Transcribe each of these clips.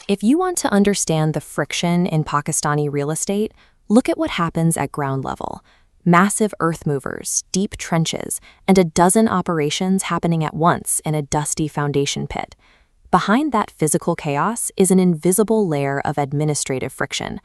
If you want to understand the friction in Pakistani real estate, look at what happens at ground level. Massive earth movers, deep trenches, and a dozen operations happening at once in a dusty foundation pit. Behind that physical chaos is an invisible layer of administrative friction.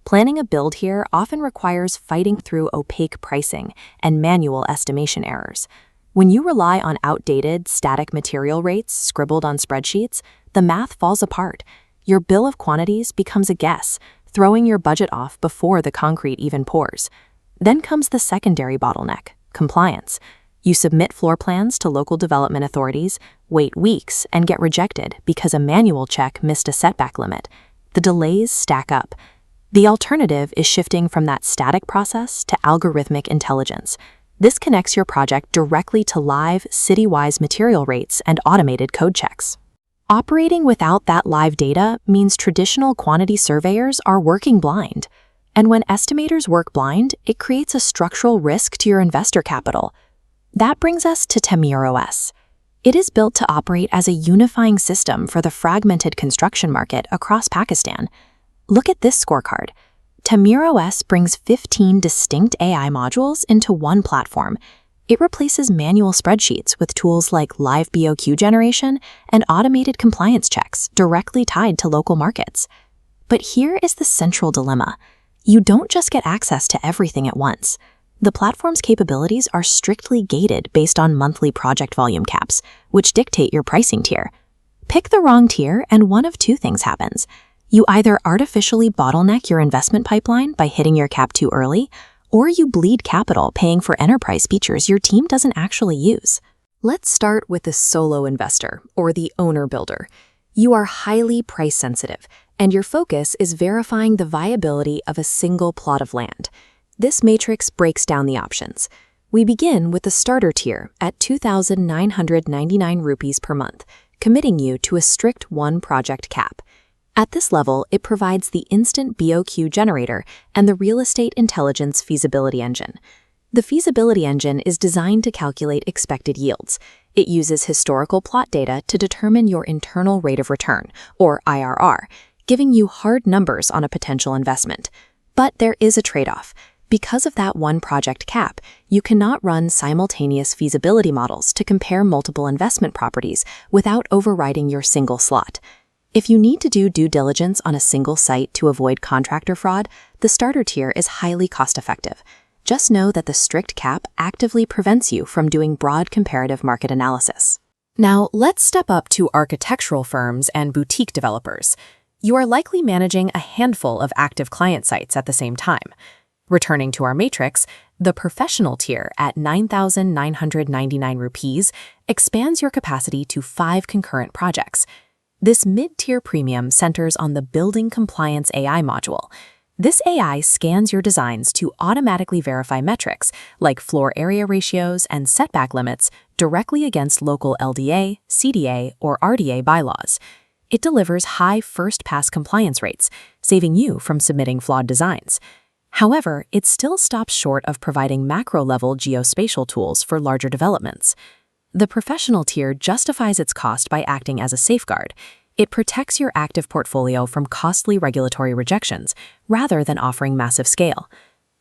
Planning a build here often requires fighting through opaque pricing and manual estimation errors. When you rely on outdated, static material rates scribbled on spreadsheets, the math falls apart. Your bill of quantities becomes a guess, throwing your budget off before the concrete even pours. Then comes the secondary bottleneck, compliance. You submit floor plans to local development authorities, wait weeks, and get rejected because a manual check missed a setback limit. The delays stack up. The alternative is shifting from that static process to algorithmic intelligence. This connects your project directly to live, city-wide material rates and automated code checks. Operating without that live data means traditional quantity surveyors are working blind. And when estimators work blind, it creates a structural risk to your investor capital. That brings us to TameerOS. It is built to operate as a unifying system for the fragmented construction market across Pakistan. Look at this scorecard. TameerOS brings 15 distinct AI modules into one platform. It replaces manual spreadsheets with tools like live BOQ generation and automated compliance checks directly tied to local markets. But here is the central dilemma. You don't just get access to everything at once. The platform's capabilities are strictly gated based on monthly project volume caps, which dictate your pricing tier. Pick the wrong tier and one of two things happens. You either artificially bottleneck your investment pipeline by hitting your cap too early, or you bleed capital paying for enterprise features your team doesn't actually use. Let's start with the solo investor, or the owner builder. You are highly price sensitive, and your focus is verifying the viability of a single plot of land. This matrix breaks down the options. We begin with the starter tier at 2,999 rupees per month, committing you to a strict one-project cap. At this level, it provides the instant BOQ generator and the real estate intelligence feasibility engine. The feasibility engine is designed to calculate expected yields. It uses historical plot data to determine your internal rate of return, or IRR, giving you hard numbers on a potential investment. But there is a trade-off. Because of that one project cap, you cannot run simultaneous feasibility models to compare multiple investment properties without overriding your single slot. If you need to do due diligence on a single site to avoid contractor fraud, the starter tier is highly cost-effective. Just know that the strict cap actively prevents you from doing broad comparative market analysis. Now, let's step up to architectural firms and boutique developers. You are likely managing a handful of active client sites at the same time. Returning to our matrix, the professional tier at 9,999 rupees expands your capacity to 5 concurrent projects. This mid-tier premium centers on the Building Compliance AI module. This AI scans your designs to automatically verify metrics like floor area ratios and setback limits directly against local LDA, CDA, or RDA bylaws. It delivers high first-pass compliance rates, saving you from submitting flawed designs. However, it still stops short of providing macro-level geospatial tools for larger developments. The professional tier justifies its cost by acting as a safeguard. It protects your active portfolio from costly regulatory rejections, rather than offering massive scale.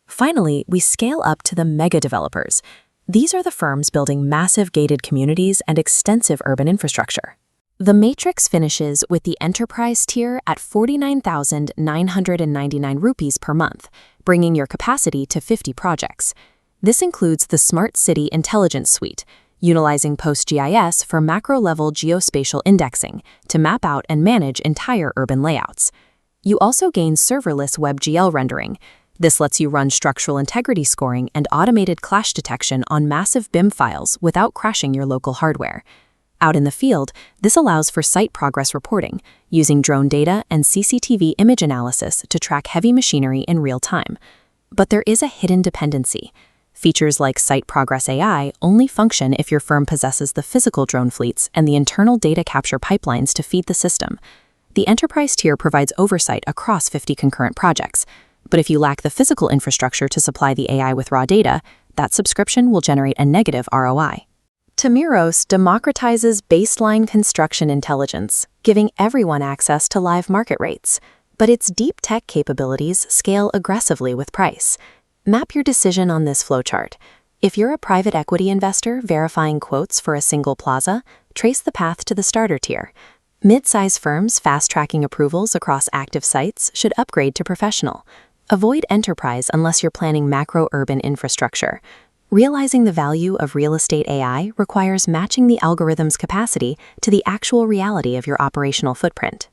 Finally, we scale up to the mega developers. These are the firms building massive gated communities and extensive urban infrastructure. The matrix finishes with the enterprise tier at 49,999 rupees per month, bringing your capacity to 50 projects. This includes the Smart City Intelligence Suite, utilizing PostGIS for macro-level geospatial indexing to map out and manage entire urban layouts. You also gain serverless WebGL rendering. This lets you run structural integrity scoring and automated clash detection on massive BIM files without crashing your local hardware. Out in the field, this allows for site progress reporting, using drone data and CCTV image analysis to track heavy machinery in real time. But there is a hidden dependency. Features like Site Progress AI only function if your firm possesses the physical drone fleets and the internal data capture pipelines to feed the system. The enterprise tier provides oversight across 50 concurrent projects, but if you lack the physical infrastructure to supply the AI with raw data, that subscription will generate a negative ROI. TameerOS democratizes baseline construction intelligence, giving everyone access to live market rates. But its deep tech capabilities scale aggressively with price. Map your decision on this flowchart. If you're a private equity investor verifying quotes for a single plaza, trace the path to the starter tier. Mid-size firms fast-tracking approvals across active sites should upgrade to professional. Avoid enterprise unless you're planning macro-urban infrastructure. Realizing the value of real estate AI requires matching the algorithm's capacity to the actual reality of your operational footprint.